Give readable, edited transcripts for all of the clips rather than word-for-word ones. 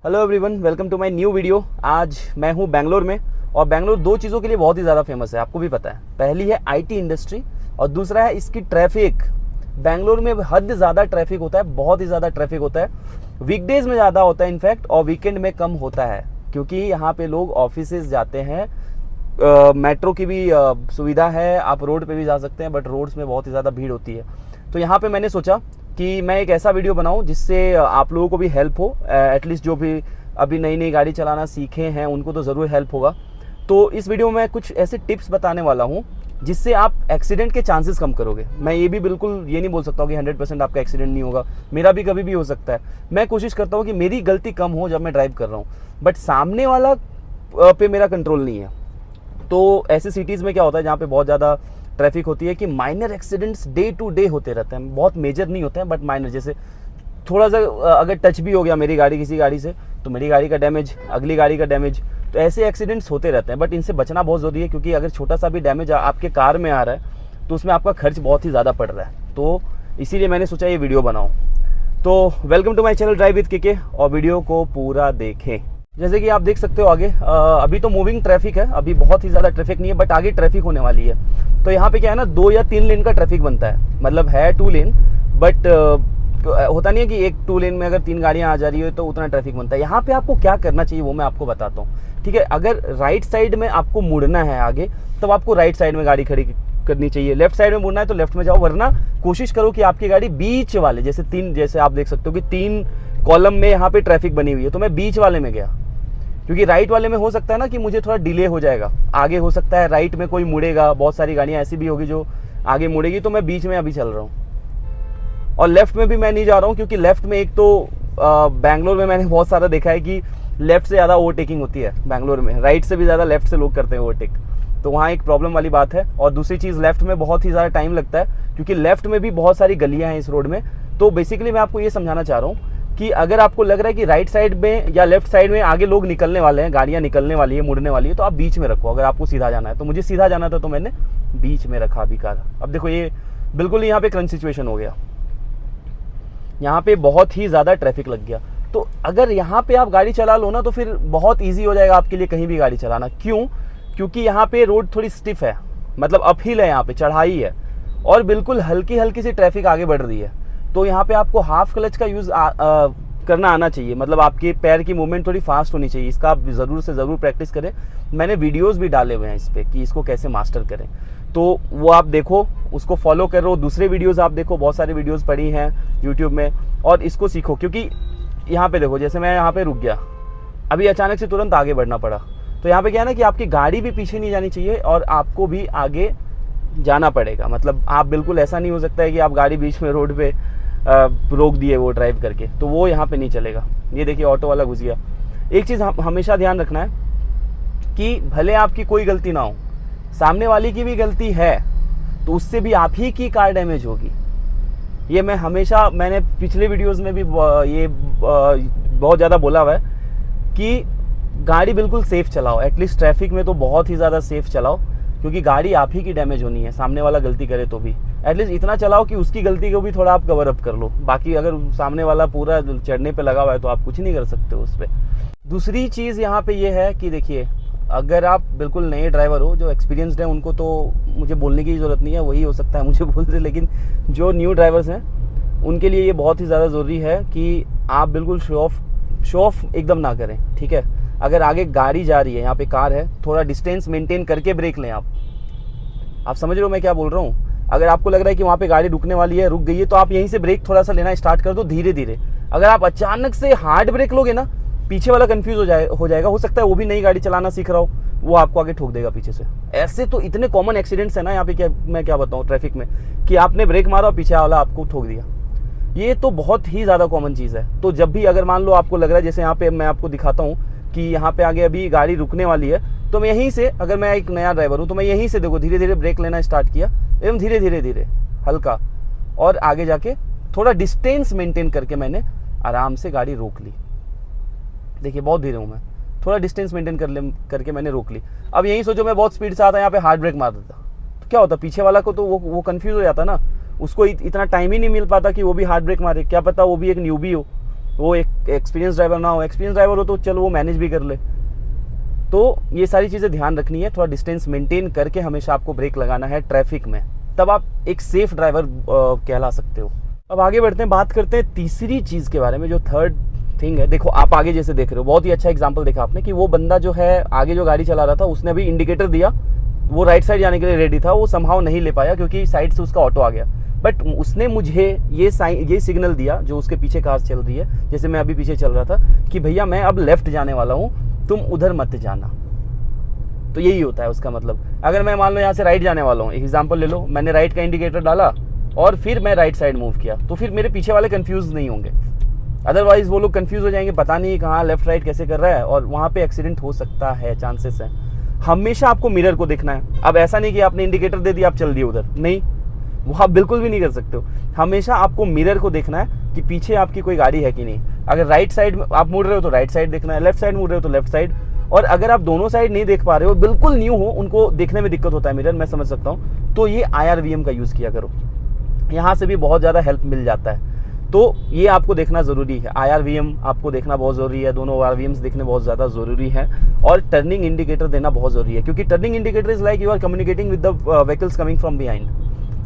Hello everyone, welcome to my new video. आज मैं हूँ बेंगलोर में और बेंगलोर दो चीज़ों के लिए बहुत ही ज़्यादा फेमस है, आपको भी पता है। पहली है आईटी इंडस्ट्री और दूसरा है इसकी ट्रैफिक। बेंगलोर में हद ज़्यादा ट्रैफिक होता है, बहुत ही ज़्यादा ट्रैफिक होता है। वीकडेज़ में ज़्यादा होता है इनफैक्ट, और वीकेंड में कम होता है क्योंकि यहाँ पे लोग ऑफिसेज जाते हैं। मेट्रो की भी सुविधा है, आप रोड पे भी जा सकते हैं, बट रोड्स में बहुत ही ज़्यादा भीड़ होती है। तो यहाँ पे मैंने सोचा कि मैं एक ऐसा वीडियो बनाऊं जिससे आप लोगों को भी हेल्प हो। एटलीस्ट जो भी अभी नई नई गाड़ी चलाना सीखे हैं उनको तो ज़रूर हेल्प होगा। तो इस वीडियो में कुछ ऐसे टिप्स बताने वाला हूं जिससे आप एक्सीडेंट के चांसेस कम करोगे। मैं ये भी बिल्कुल ये नहीं बोल सकता हूँ कि 100% आपका एक्सीडेंट नहीं होगा, मेरा भी कभी भी हो सकता है। मैं कोशिश करता हूँ कि मेरी गलती कम हो जब मैं ड्राइव कर रहा हूँ, बट सामने वाला पे मेरा कंट्रोल नहीं है। तो ऐसे सिटीज़ में क्या होता है जहाँ पे बहुत ज़्यादा ट्रैफिक होती है कि minor accidents day to day होते रहते हैं। बहुत मेजर नहीं होते हैं बट माइनर, जैसे थोड़ा सा अगर टच भी हो गया मेरी गाड़ी किसी गाड़ी से तो मेरी गाड़ी का डैमेज, अगली गाड़ी का डैमेज, तो ऐसे एक्सीडेंट्स होते रहते हैं। बट इनसे बचना बहुत ज़रूरी है क्योंकि अगर छोटा सा भी डैमेज आपके कार में आ रहा है तो उसमें आपका खर्च बहुत ही ज़्यादा पड़ रहा है। तो इसीलिए मैंने सोचा ये वीडियो बनाऊँ। तो welcome to my channel drive with KK, और वीडियो को पूरा देखें। जैसे कि आप देख सकते हो आगे अभी तो मूविंग ट्रैफिक है, अभी बहुत ही ज़्यादा ट्रैफिक नहीं है, बट आगे ट्रैफिक होने वाली है। तो यहाँ पे क्या है ना, 2 या 3 लेन का ट्रैफिक बनता है, मतलब है 2 लेन, बट होता नहीं है कि एक 2 लेन में अगर 3 गाड़ियाँ आ जा रही है तो उतना ट्रैफिक बनता है। यहाँ पे आपको क्या करना चाहिए वो मैं आपको बताता हूँ, ठीक है। अगर राइट साइड में आपको मुड़ना है आगे, तब आपको राइट साइड में गाड़ी खड़ी करनी चाहिए। लेफ्ट साइड में मुड़ना है तो लेफ्ट में जाओ, वरना कोशिश करो कि आपकी गाड़ी बीच वाले, जैसे आप देख सकते हो कि 3 कॉलम में यहाँ पे ट्रैफिक बनी हुई है, तो मैं बीच वाले में गया क्योंकि राइट वाले में हो सकता है ना कि मुझे थोड़ा डिले हो जाएगा। आगे हो सकता है राइट में कोई मुड़ेगा, बहुत सारी गाड़ियाँ ऐसी भी होगी जो आगे मुड़ेगी, तो मैं बीच में अभी चल रहा हूँ। और लेफ्ट में भी मैं नहीं जा रहा हूँ क्योंकि लेफ्ट में एक तो बैंगलोर में मैंने बहुत सारा देखा है कि लेफ्ट से ज़्यादा ओवरटेकिंग होती है बैंगलोर में, राइट से भी ज़्यादा लेफ्ट से लोग करते हैं ओवरटेक। तो वहाँ एक प्रॉब्लम वाली बात है। और दूसरी चीज़, लेफ्ट में बहुत ही ज़्यादा टाइम लगता है क्योंकि लेफ्ट में भी बहुत सारी गलियाँ हैं इस रोड में। तो बेसिकली मैं आपको ये समझाना चाह रहा हूँ कि अगर आपको लग रहा है कि राइट साइड में या लेफ्ट साइड में आगे लोग निकलने वाले हैं, गाड़ियां निकलने वाली है, मुड़ने वाली है, तो आप बीच में रखो। अगर आपको सीधा जाना है, तो मुझे सीधा जाना था तो मैंने बीच में रखा अभी कार। अब देखो ये बिल्कुल यहाँ पे क्रंच सिचुएशन हो गया, यहाँ पे बहुत ही ज़्यादा ट्रैफिक लग गया। तो अगर यहाँ पे आप गाड़ी चला लो ना तो फिर बहुत ईजी हो जाएगा आपके लिए कहीं भी गाड़ी चलाना। क्यों? क्योंकि यहाँ पे रोड थोड़ी स्टिफ है, मतलब अपहिल है, यहाँ पे चढ़ाई है और बिल्कुल हल्की हल्की सी ट्रैफिक आगे बढ़ रही है। तो यहाँ पे आपको हाफ क्लच का यूज़ करना आना चाहिए, मतलब आपके पैर की मूवमेंट थोड़ी फास्ट होनी चाहिए। इसका आप ज़रूर से ज़रूर प्रैक्टिस करें। मैंने वीडियोस भी डाले हुए हैं इस पर कि इसको कैसे मास्टर करें, तो वो आप देखो, उसको फॉलो करो। दूसरे वीडियोस आप देखो, बहुत सारी वीडियोस पड़ी हैं यूट्यूब में, और इसको सीखो। क्योंकि यहाँ पे देखो, जैसे मैं यहाँ पे रुक गया, अभी अचानक से तुरंत आगे बढ़ना पड़ा। तो यहाँ पे क्या है ना कि आपकी गाड़ी भी पीछे नहीं जानी चाहिए और आपको भी आगे जाना पड़ेगा। मतलब आप बिल्कुल ऐसा नहीं हो सकता है कि आप गाड़ी बीच में रोड पे रोक दिए वो ड्राइव करके, तो वो यहाँ पे नहीं चलेगा। ये देखिए ऑटो वाला घुस गया। एक चीज़ हमेशा ध्यान रखना है कि भले आपकी कोई गलती ना हो, सामने वाली की भी गलती है तो उससे भी आप ही की कार डैमेज होगी। ये मैंने पिछले वीडियोस में भी ये बहुत ज़्यादा बोला हुआ है कि गाड़ी बिल्कुल सेफ़ चलाओ। एटलीस्ट ट्रैफिक में तो बहुत ही ज़्यादा सेफ़ चलाओ क्योंकि गाड़ी आप ही की डैमेज होनी है, सामने वाला गलती करे तो भी एटलीस्ट इतना चलाओ कि उसकी गलती को भी थोड़ा आप कवर अप कर लो। बाकी अगर सामने वाला पूरा चढ़ने पे लगा हुआ है तो आप कुछ नहीं कर सकते उस पर। दूसरी चीज़ यहाँ पे ये है कि देखिए, अगर आप बिल्कुल नए ड्राइवर हो, जो एक्सपीरियंसड हैं, उनको तो मुझे बोलने की ज़रूरत नहीं है, वही हो सकता है मुझे बोल दे, लेकिन जो न्यू ड्राइवर्स हैं उनके लिए ये बहुत ही ज़्यादा ज़रूरी है कि आप बिल्कुल शो ऑफ एकदम ना करें, ठीक है। अगर आगे गाड़ी जा रही है, यहाँ पे कार है, थोड़ा डिस्टेंस मेंटेन करके ब्रेक लें। आप समझ रहे हो मैं क्या बोल रहा हूँ? अगर आपको लग रहा है कि वहाँ पे गाड़ी रुकने वाली है, रुक गई है, तो आप यहीं से ब्रेक थोड़ा सा लेना स्टार्ट कर दो धीरे धीरे। अगर आप अचानक से हार्ड ब्रेक लोगे ना, पीछे वाला कंफ्यूज हो जाएगा। हो सकता है वो भी नई गाड़ी चलाना सीख रहा हो, वो आपको आगे ठोक देगा पीछे से। ऐसे तो इतने कॉमन एक्सीडेंट्स है ना यहाँ पे, मैं क्या बताऊँ ट्रैफिक में, कि आपने ब्रेक मारा और पीछे वाला आपको ठोक दिया। ये तो बहुत ही ज़्यादा कॉमन चीज़ है। तो जब भी अगर मान लो आपको लग रहा है, जैसे यहाँ पे मैं आपको दिखाता हूँ कि यहाँ पे आगे अभी गाड़ी रुकने वाली है, तो मैं यहीं से, अगर मैं एक नया ड्राइवर हूँ तो मैं यहीं से देखो धीरे धीरे ब्रेक लेना स्टार्ट किया, एकदम धीरे धीरे धीरे हल्का, और आगे जाके थोड़ा डिस्टेंस मेंटेन करके मैंने आराम से गाड़ी रोक ली। देखिए बहुत धीरे हूँ मैं, थोड़ा डिस्टेंस मेंटेन करके मैंने रोक ली। अब यही सोचो मैं बहुत स्पीड से आता यहाँ पे हार्ड ब्रेक मार देता तो क्या होता, पीछे वाला को तो वो कंफ्यूज हो जाता ना, उसको इतना टाइम ही नहीं मिल पाता कि वो भी हार्ड ब्रेक मारे। क्या पता वो भी एक न्यूबी हो, वो एक एक्सपीरियंस ड्राइवर ना हो, एक्सपीरियंस ड्राइवर हो तो चलो वो मैनेज भी कर ले। तो ये सारी चीज़ें ध्यान रखनी है, थोड़ा डिस्टेंस मेंटेन करके हमेशा आपको ब्रेक लगाना है ट्रैफिक में, तब आप एक सेफ ड्राइवर कहला सकते हो। अब आगे बढ़ते हैं, बात करते हैं तीसरी चीज़ के बारे में, जो थर्ड थिंग है। देखो आप आगे जैसे देख रहे हो, बहुत ही अच्छा एग्जांपल देखा आपने कि वो बंदा जो है आगे जो गाड़ी चला रहा था उसने अभी इंडिकेटर दिया, वो राइट साइड जाने के लिए रेडी था, वो समहाउ नहीं ले पाया क्योंकि साइड से उसका ऑटो आ गया। बट उसने मुझे ये सिग्नल दिया, जो उसके पीछे कार चल रही है, जैसे मैं अभी पीछे चल रहा था, कि भैया मैं अब लेफ्ट जाने वाला हूँ, तुम उधर मत जाना। तो यही होता है उसका मतलब। अगर मैं मान लो यहाँ से राइट जाने वाला हूँ, एग्जाम्पल ले लो, मैंने राइट का इंडिकेटर डाला और फिर मैं राइट साइड मूव किया, तो फिर मेरे पीछे वाले कंफ्यूज नहीं होंगे। अदरवाइज वो लोग कंफ्यूज हो जाएंगे, पता नहीं कहाँ लेफ्ट राइट कैसे कर रहा है, और वहाँ पे एक्सीडेंट हो सकता है, चांसेस है। हमेशा आपको मिरर को देखना है। अब ऐसा नहीं कि आपने इंडिकेटर दे दिया आप चल दिए उधर, नहीं, वो आप बिल्कुल भी नहीं कर सकते हो। हमेशा आपको मिरर को देखना है कि पीछे आपकी कोई गाड़ी है कि नहीं। अगर राइट साइड आप मुड़ रहे हो तो राइट साइड देखना है, लेफ्ट साइड मुड़ रहे हो तो लेफ्ट साइड। और अगर आप दोनों साइड नहीं देख पा रहे हो, बिल्कुल न्यू हो, उनको देखने में दिक्कत होता है मिरर, मैं समझ सकता हूँ, तो ये IRVM का यूज़ किया करो, यहाँ से भी बहुत ज़्यादा हेल्प मिल जाता है। तो ये आपको देखना ज़रूरी है, IRVM आपको देखना बहुत ज़रूरी है, दोनों RVMs देखने बहुत ज़्यादा ज़रूरी है। और टर्निंग इंडिकेटर देना बहुत ज़रूरी है, क्योंकि turning indicator is like you are communicating with the vehicles coming from behind.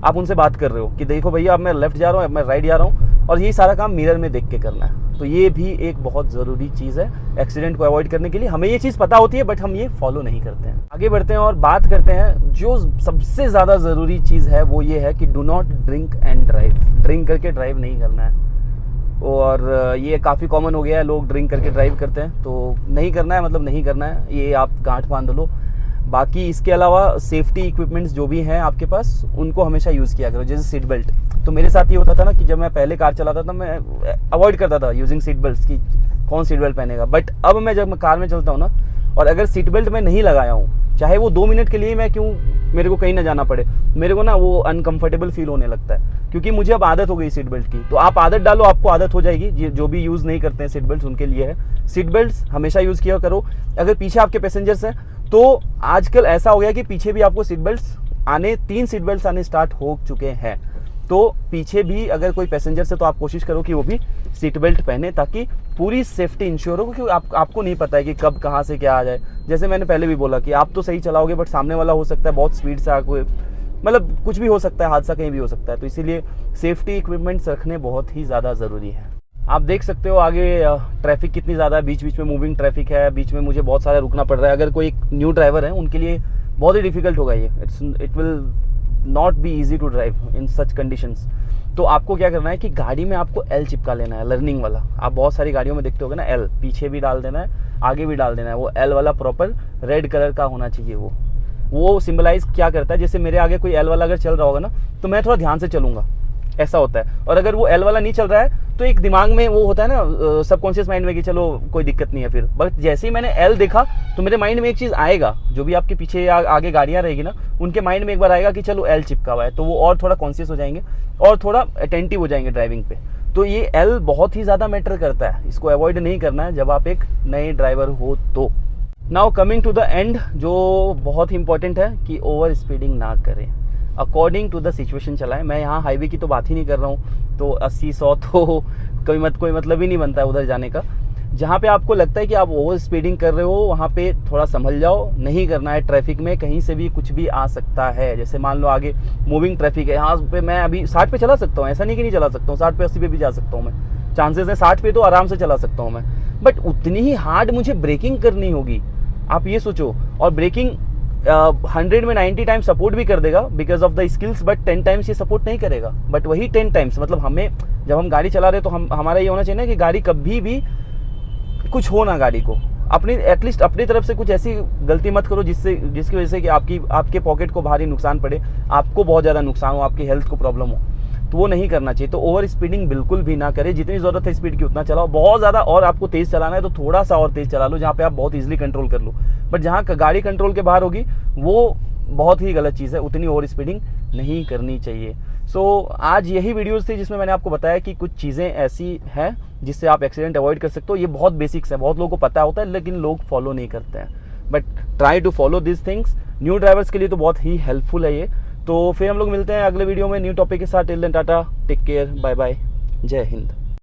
आप उनसे बात कर रहे हो कि देखो भैया अब मैं लेफ्ट जा रहा हूँ, अब मैं राइट जा रहा हूँ, और ये सारा काम मिरर में देख के करना है। तो ये भी एक बहुत ज़रूरी चीज़ है एक्सीडेंट को अवॉइड करने के लिए। हमें ये चीज़ पता होती है बट हम ये फॉलो नहीं करते हैं। आगे बढ़ते हैं और बात करते हैं, जो सबसे ज़्यादा ज़रूरी चीज़ है वो ये है कि do not drink and drive. Drink करके ड्राइव नहीं करना है, और ये काफ़ी कॉमन हो गया है, लोग ड्रिंक करके ड्राइव करते हैं, तो नहीं करना है, मतलब नहीं करना है, ये आप गांठ बांध लो। बाकी इसके अलावा सेफ्टी इक्विपमेंट्स जो भी हैं आपके पास, उनको हमेशा यूज़ किया करो, जैसे सीट बेल्ट। तो मेरे साथ ये होता था ना कि जब मैं पहले कार चलाता था, मैं अवॉइड करता था यूजिंग सीट बेल्ट, की कौन सीट बेल्ट पहनेगा। बट अब मैं जब मैं कार में चलता हूँ ना, और अगर सीट बेल्ट मैं नहीं लगाया हूँ, चाहे वो 2 मिनट के लिए मैं क्यों, मेरे को कहीं ना जाना पड़े, मेरे को ना वो अनकंफर्टेबल फील होने लगता है, क्योंकि मुझे अब आदत हो गई सीट बेल्ट की। तो आप आदत डालो, आपको आदत हो जाएगी। जो भी यूज़ नहीं करते हैं सीट बेल्ट, उनके लिए है। सीट बेल्ट हमेशा यूज़ किया करो। अगर पीछे आपके पैसेंजर्स हैं, तो आजकल ऐसा हो गया कि पीछे भी आपको सीट बेल्ट आने, 3 सीट बेल्ट आने स्टार्ट हो चुके हैं। तो पीछे भी अगर कोई पैसेंजर है तो आप कोशिश करो कि वो भी सीट बेल्ट पहने, ताकि पूरी सेफ्टी इंश्योर हो, क्योंकि आपको नहीं पता है कि कब कहाँ से क्या आ जाए। जैसे मैंने पहले भी बोला कि आप तो सही चलाओगे, बट सामने वाला हो सकता है बहुत स्पीड से कोई, मतलब कुछ भी हो सकता है, हादसा कहीं भी हो सकता है। तो इसीलिए सेफ्टी इक्विपमेंट्स रखने बहुत ही ज़्यादा ज़रूरी है। आप देख सकते हो आगे ट्रैफिक कितनी ज़्यादा है, बीच बीच में मूविंग ट्रैफिक है, बीच में मुझे बहुत सारा रुकना पड़ रहा है। अगर कोई न्यू ड्राइवर है उनके लिए बहुत ही डिफिकल्ट होगा ये, it will not be easy to drive in such conditions. तो आपको क्या करना है कि गाड़ी में आपको L चिपका लेना है, लर्निंग वाला। आप बहुत सारी गाड़ियों में देखते होगे ना, L पीछे भी डाल देना है, आगे भी डाल देना है। वो L वाला प्रॉपर रेड कलर का होना चाहिए। वो सिंबलाइज क्या करता है, जैसे मेरे आगे कोई L वाला अगर चल रहा होगा ना, तो मैं थोड़ा ध्यान से चलूंगा, ऐसा होता है। और अगर वो L वाला नहीं चल रहा है, तो एक दिमाग में वो होता है ना, सबकॉन्शियस माइंड में कि चलो कोई दिक्कत नहीं है फिर। बट जैसे ही मैंने L देखा, तो मेरे माइंड में एक चीज़ आएगा, जो भी आपके पीछे आगे गाड़ियाँ रहेगी ना, उनके माइंड में एक बार आएगा कि चलो L चिपका हुआ है, तो वो और थोड़ा कॉन्शियस हो जाएंगे और थोड़ा अटेंटिव हो जाएंगे ड्राइविंग पे। तो ये L बहुत ही ज़्यादा मैटर करता है, इसको अवॉइड नहीं करना है जब आप एक नए ड्राइवर हो तो। Now coming to the end, जो बहुत ही इंपॉर्टेंट है कि ओवर स्पीडिंग ना करें, अकॉर्डिंग टू द सिचुएशन चलाएं। मैं यहाँ हाईवे की तो बात ही नहीं कर रहा हूँ, तो 80-100 तो कोई मतलब ही नहीं बनता है उधर जाने का। जहाँ पे आपको लगता है कि आप ओवर स्पीडिंग कर रहे हो, वहाँ पे थोड़ा संभल जाओ, नहीं करना है। ट्रैफिक में कहीं से भी कुछ भी आ सकता है। जैसे मान लो आगे मूविंग ट्रैफिक है, यहाँ पे मैं अभी 60 पे चला सकता हूँ, ऐसा नहीं कि नहीं चला सकता हूँ, 60 पे 80 पे भी जा सकता हूँ मैं, चांसेस है 60 पे तो आराम से चला सकता हूँ मैं। बट उतनी ही हार्ड मुझे ब्रेकिंग करनी होगी, आप ये सोचो। और ब्रेकिंग 100 में 90 टाइम्स सपोर्ट भी कर देगा because of the skills, but 10 times ये सपोर्ट नहीं करेगा। बट वही 10 टाइम्स, मतलब हमें जब हम गाड़ी चला रहे तो हमारा ये होना चाहिए ना कि गाड़ी कभी भी कुछ हो ना, गाड़ी को अपनी एटलीस्ट अपनी तरफ से कुछ ऐसी गलती मत करो जिसकी वजह से कि आपके पॉकेट को भारी नुकसान पड़े, आपको बहुत ज़्यादा नुकसान हो, आपकी हेल्थ को प्रॉब्लम हो। तो वो नहीं करना चाहिए। तो ओवर स्पीडिंग बिल्कुल भी ना करें, जितनी ज़रूरत है स्पीड की उतना चलाओ। बहुत ज़्यादा और आपको तेज़ चलाना है तो थोड़ा सा और तेज़ चला लो, जहाँ पे आप बहुत ईजिली कंट्रोल कर लो। बट जहाँ गाड़ी कंट्रोल के बाहर होगी वो बहुत ही गलत चीज़ है, उतनी ओवर स्पीडिंग नहीं करनी चाहिए। सो आज यही वीडियोस थी जिसमें मैंने आपको बताया कि कुछ चीज़ें ऐसी हैं जिससे आप एक्सीडेंट अवॉइड कर सकते हो। ये बहुत बेसिक्स है, बहुत लोगों को पता होता है लेकिन लोग फॉलो नहीं करते हैं। But try to follow this things. New drivers के लिए तो बहुत ही हेल्पफुल है ये। तो फिर हम लोग मिलते हैं अगले वीडियो में न्यू टॉपिक के साथ। Till then tata, take care, bye bye, जय हिंद।